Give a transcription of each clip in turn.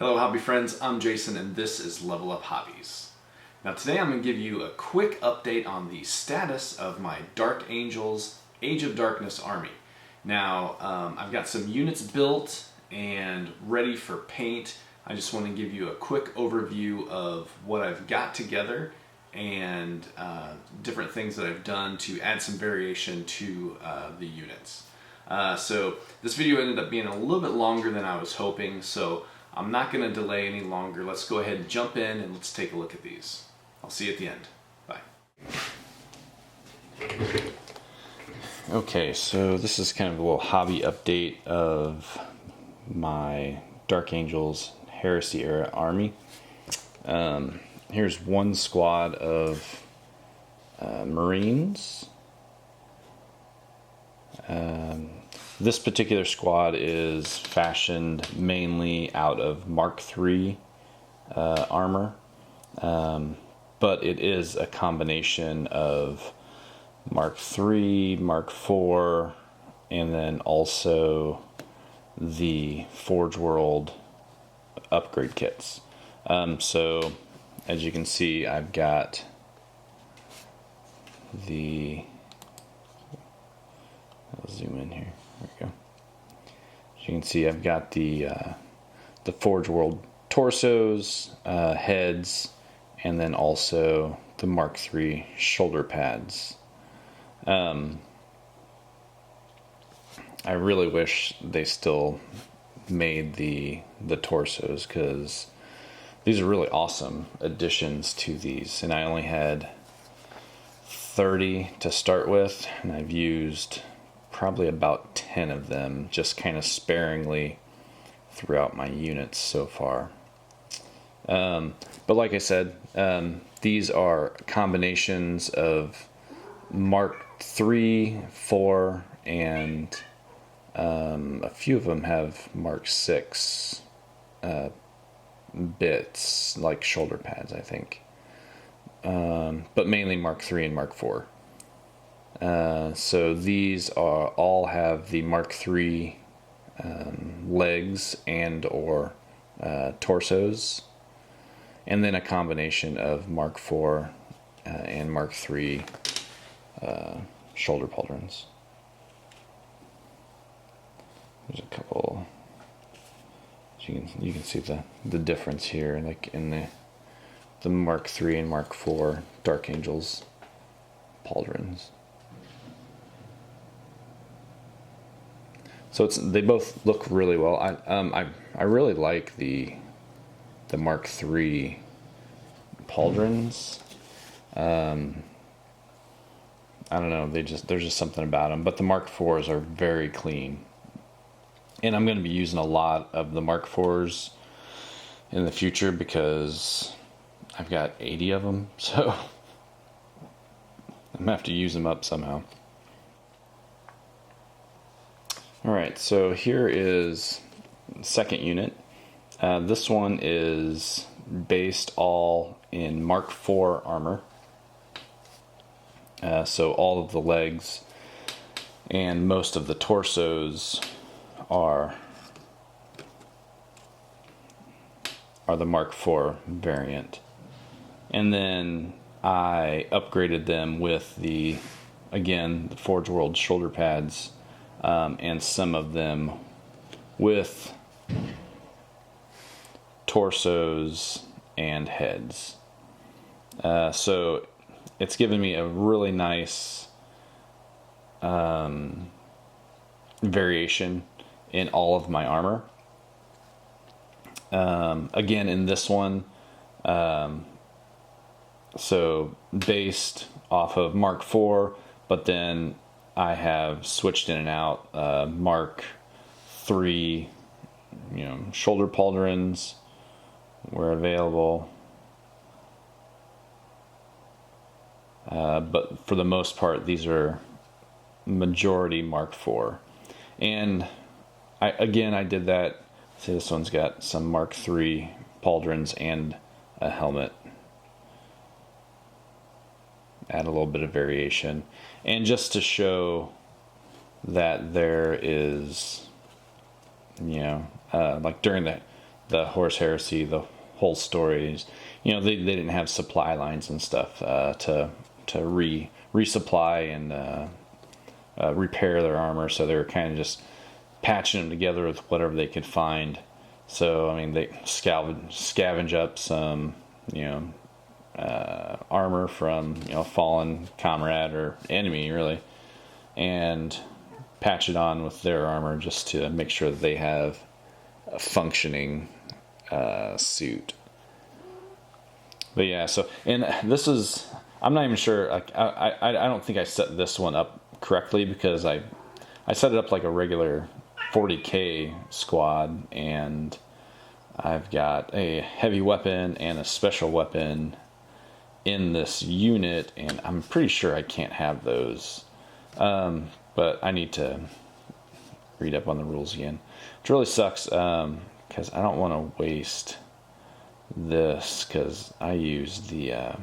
Hello hobby friends, I'm Jason and this is Level Up Hobbies. Now today I'm going to give you a quick update on the status of my Dark Angels Age of Darkness army. Now I've got some units built and ready for paint. I just want to give you a quick overview of what I've got together and different things that I've done to add some variation to the units. So this video ended up being a little bit longer than I was hoping, so I'm not going to delay any longer. Let's go ahead and jump in and let's take a look at these. I'll see you at the end. Bye. Okay, so this is kind of a little hobby update of my Dark Angels Heresy era army. Here's one squad of Marines. This particular squad is fashioned mainly out of Mark III armor, but it is a combination of Mark III, Mark IV, and then also the Forge World upgrade kits. So as you can see, I've got the, I'll zoom in here. There we go. As you can see, I've got the Forge World torsos, heads, and then also the Mark III shoulder pads. I really wish they still made the torsos, because these are really awesome additions to these, and I only had 30 to start with, and I've used probably about 10 of them, just kind of sparingly throughout my units so far. But like I said, these are combinations of Mark III, 4, and a few of them have Mark VI bits, like shoulder pads, I think. But mainly Mark III and Mark IV. So these all have the Mark III legs and or torsos, and then a combination of Mark IV and Mark III shoulder pauldrons. There's a couple. You can see the difference here, like in the Mark III and Mark IV Dark Angels pauldrons. So they both look really well. I really like the Mark III pauldrons. I don't know, there's just something about them. But the Mark IVs are very clean, and I'm going to be using a lot of the Mark IVs in the future because I've got 80 of them. So I'm gonna have to use them up somehow. Alright, so here is the second unit. This one is based all in Mark IV armor. So all of the legs and most of the torsos are the Mark IV variant. And then I upgraded them with the Forge World shoulder pads, and some of them with torsos and heads. So it's given me a really nice variation in all of my armor. Again, in this one, so based off of Mark IV, but then I have switched in and out Mark III, shoulder pauldrons where available. But for the most part, these are majority Mark IV. And I did that. See, this one's got some Mark III pauldrons and a helmet. Add a little bit of variation, and just to show that there is, like during the Horus Heresy, the whole stories, you know, they didn't have supply lines and stuff to resupply and repair their armor, so they were kind of just patching them together with whatever they could find. So I mean, they scavenge up some, you know, armor from, you know, fallen comrade or enemy, really, and patch it on with their armor just to make sure that they have a functioning suit. But yeah, so, and this is, I'm not even sure, like, I don't think I set this one up correctly, because I set it up like a regular 40k squad, and I've got a heavy weapon and a special weapon in this unit, and I'm pretty sure I can't have those. But I need to read up on the rules again, which really sucks, because I don't want to waste this, because I used the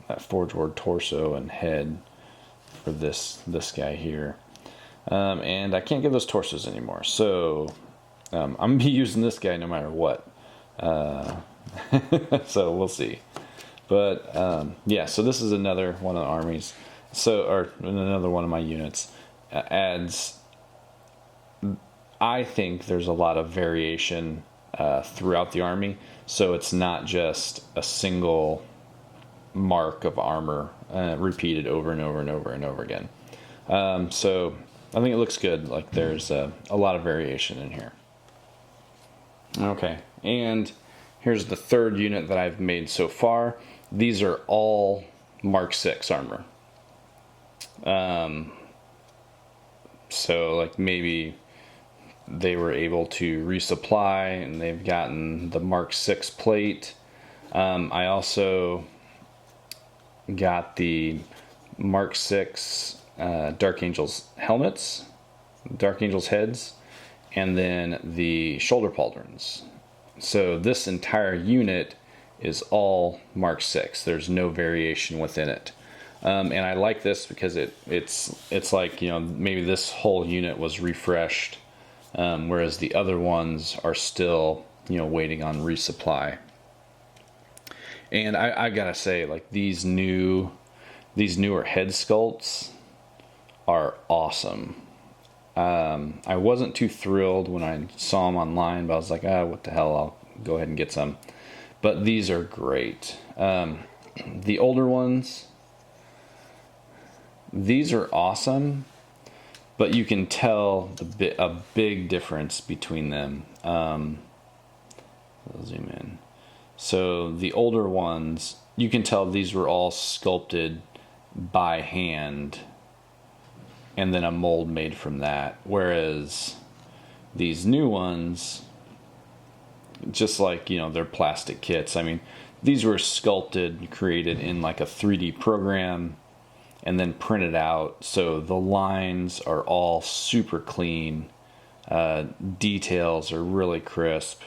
that Forge Ward torso and head for this guy here, and I can't get those torsos anymore, so I'm gonna be using this guy no matter what. So we'll see. But yeah, so this is another one of the armies, or another one of my units. Adds, I think there's a lot of variation throughout the army, so it's not just a single mark of armor repeated over and over and over and over again. So I think it looks good. Like, there's a lot of variation in here. Okay, and here's the third unit that I've made so far. These are all Mark 6 armor. So like, maybe they were able to resupply and they've gotten the Mark 6 plate. I also got the Mark 6 Dark Angels helmets, Dark Angels heads, and then the shoulder pauldrons. So this entire unit is all Mark 6. There's no variation within it. And I like this because it's like, you know, maybe this whole unit was refreshed, whereas the other ones are still, you know, waiting on resupply. And I gotta say, like, these newer head sculpts are awesome. I wasn't too thrilled when I saw them online, but I was like, what the hell, I'll go ahead and get some. But these are great. The older ones, these are awesome, but you can tell a big difference between them. I'll zoom in. So the older ones, you can tell these were all sculpted by hand, and then a mold made from that. Whereas these new ones, just like, you know, they're plastic kits. I mean, these were sculpted, created in like a 3D program, and then printed out. So the lines are all super clean. Details are really crisp.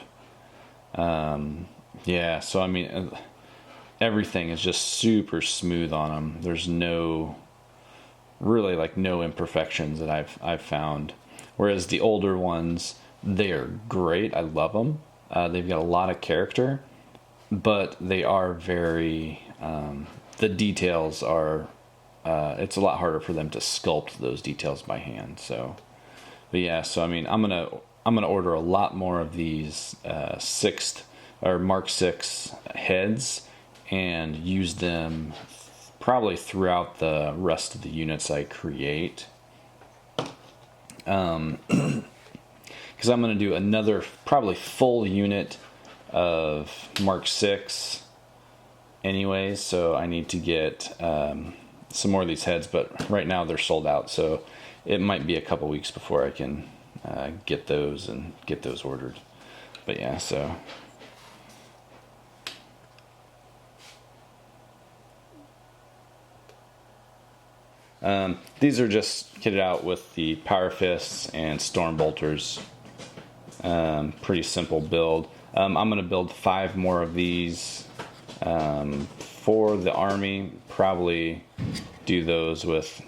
Yeah, so I mean, everything is just super smooth on them. There's no imperfections that I've found. Whereas the older ones, they are great. I love them. They've got a lot of character, but they are very, the details are, it's a lot harder for them to sculpt those details by hand. So, but yeah, so I mean, I'm gonna order a lot more of these Mark 6 heads and use them probably throughout the rest of the units I create. Because I'm going to do another probably full unit of Mark 6 anyways, so I need to get some more of these heads, but right now they're sold out, so it might be a couple weeks before I can get those ordered. But yeah, so these are just kitted out with the Power Fists and Storm Bolters. Pretty simple build. I'm going to build 5 more of these for the army. Probably do those with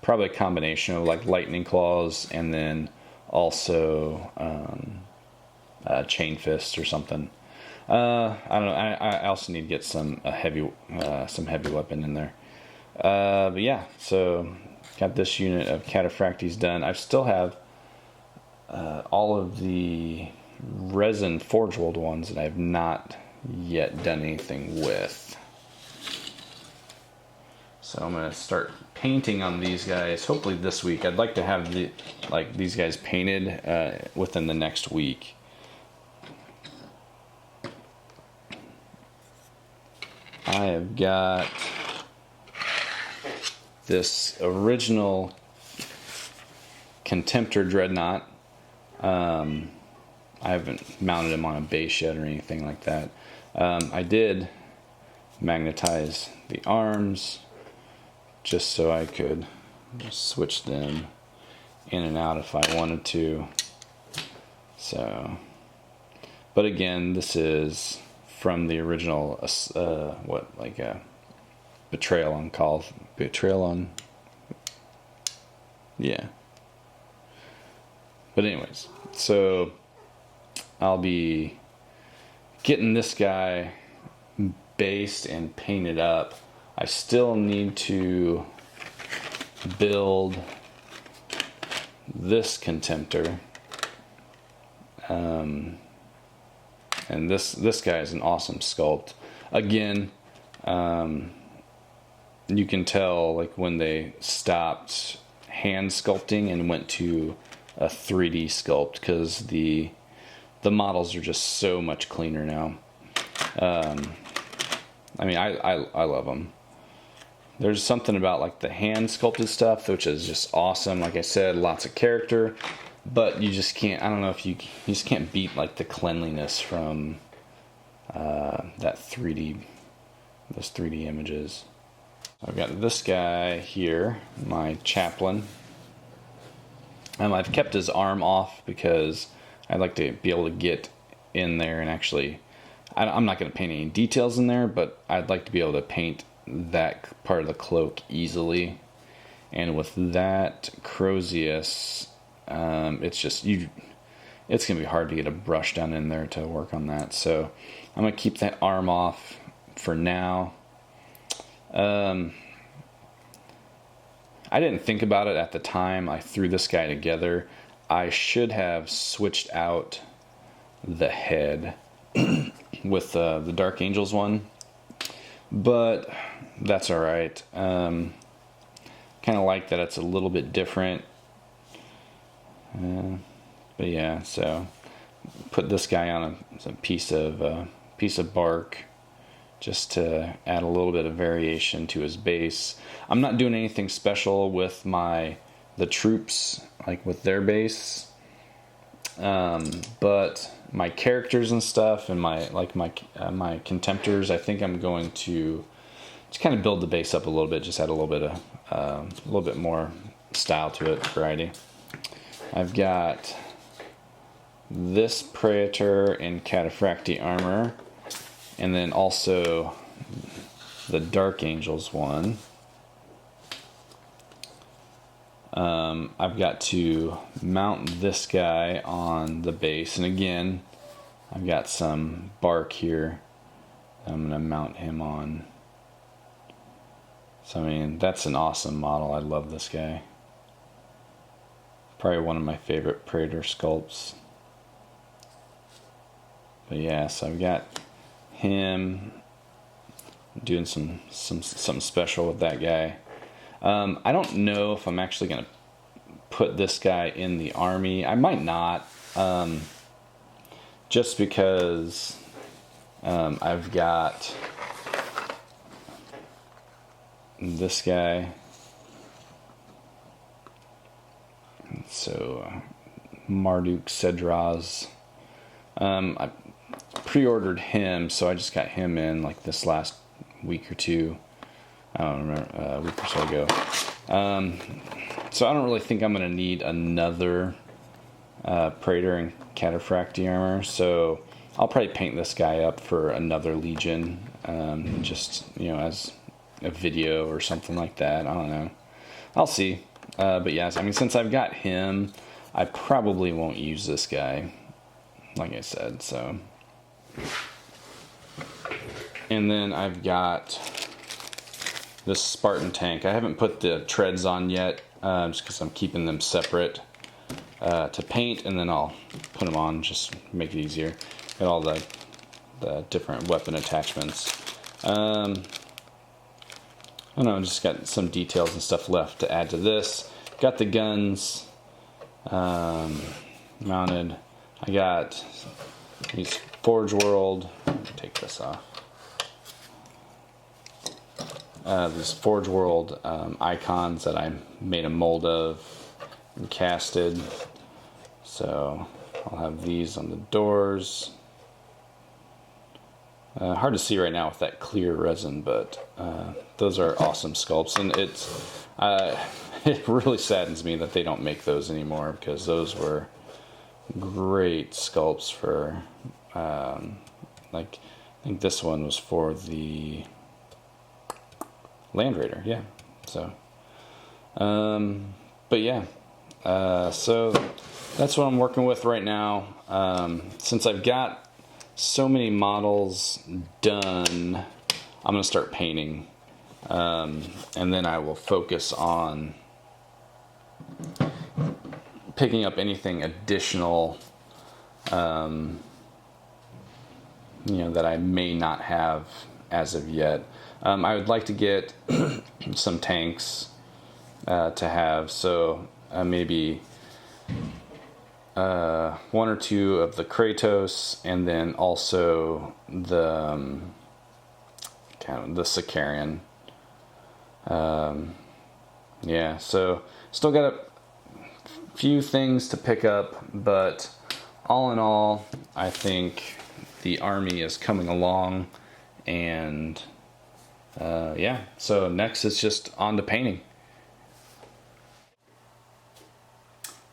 probably a combination of like lightning claws, and then also chain fist or something. I don't know. I also need to get some heavy weapon in there. But yeah, so got this unit of Cataphractes done. I still have all of the resin Forge World ones that I've not yet done anything with. So I'm gonna start painting on these guys hopefully this week. I'd like to have these guys painted within the next week. I have got this original Contemptor Dreadnought. I haven't mounted him on a base yet or anything like that. I did magnetize the arms just so I could switch them in and out if I wanted to. So, but again, this is from the original, Betrayal on Call. Betrayal on... Yeah. But anyways, so I'll be getting this guy based and painted up. I still need to build this Contemptor. And this guy is an awesome sculpt. Again, you can tell like when they stopped hand sculpting and went to a 3D sculpt, because the models are just so much cleaner now. I mean, I love them. There's something about like the hand sculpted stuff which is just awesome. Like I said, lots of character, but you just can't, I don't know if you just can't beat like the cleanliness from that 3D, those 3D images. I've got this guy here, my chaplain. I've kept his arm off because I'd like to be able to get in there and actually, I'm not going to paint any details in there, but I'd like to be able to paint that part of the cloak easily. And with that Crozius, it's just, it's going to be hard to get a brush down in there to work on that. So I'm going to keep that arm off for now. I didn't think about it at the time I threw this guy together. I should have switched out the head with the Dark Angels one, but that's alright. Kind of like that it's a little bit different. But yeah, so put this guy on a piece of bark just to add a little bit of variation to his base. I'm not doing anything special with the troops, like with their base, but my characters and stuff and my Contemptors, I think I'm going to just kind of build the base up a little bit, just add a little bit more style to it, variety. I've got this Praetor in Cataphracti armor, and then also the Dark Angels one. I've got to mount this guy on the base, and again, I've got some bark here I'm going to mount him on. So I mean, that's an awesome model. I love this guy. Probably one of my favorite Praetor sculpts. But yeah, so I've got him doing something special with that guy. I don't know if I'm actually going to put this guy in the army. I might not, just because I've got this guy. So Marduk Cedras. I pre-ordered him, so I just got him in like this last week or two. I don't remember, a week or so ago. So I don't really think I'm going to need another Praetor and Cataphracti armor, so I'll probably paint this guy up for another Legion, just, as a video or something like that. I don't know. I'll see. But yes, I mean, since I've got him, I probably won't use this guy. like I said, so. And then I've got this Spartan tank. I haven't put the treads on yet, just because I'm keeping them separate to paint, and then I'll put them on, just make it easier. Got all the different weapon attachments. I don't know, just got some details and stuff left to add to this. Got the guns mounted. I got these Forge World. Let me take this off. These Forge World icons that I made a mold of and casted. So I'll have these on the doors. Hard to see right now with that clear resin, but those are awesome sculpts, and it really saddens me that they don't make those anymore, because those were great sculpts for like, I think this one was for the Land Raider, yeah. So but yeah, so that's what I'm working with right now. Since I've got so many models done, I'm gonna start painting, and then I will focus on picking up anything additional, that I may not have as of yet. I would like to get some tanks to have, so maybe one or two of the Kratos, and then also the kind of the Sicarian. Yeah, so still got a few things to pick up, but all in all, I think the army is coming along, and yeah, so next it's just on to painting.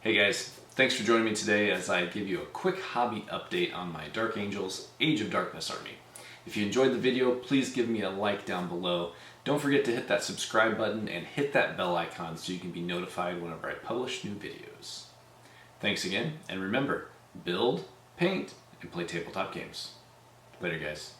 Hey guys, thanks for joining me today as I give you a quick hobby update on my Dark Angels Age of Darkness army. If you enjoyed the video, please give me a like down below. Don't forget to hit that subscribe button and hit that bell icon so you can be notified whenever I publish new videos. Thanks again, and remember, build, paint, and play tabletop games. Later guys.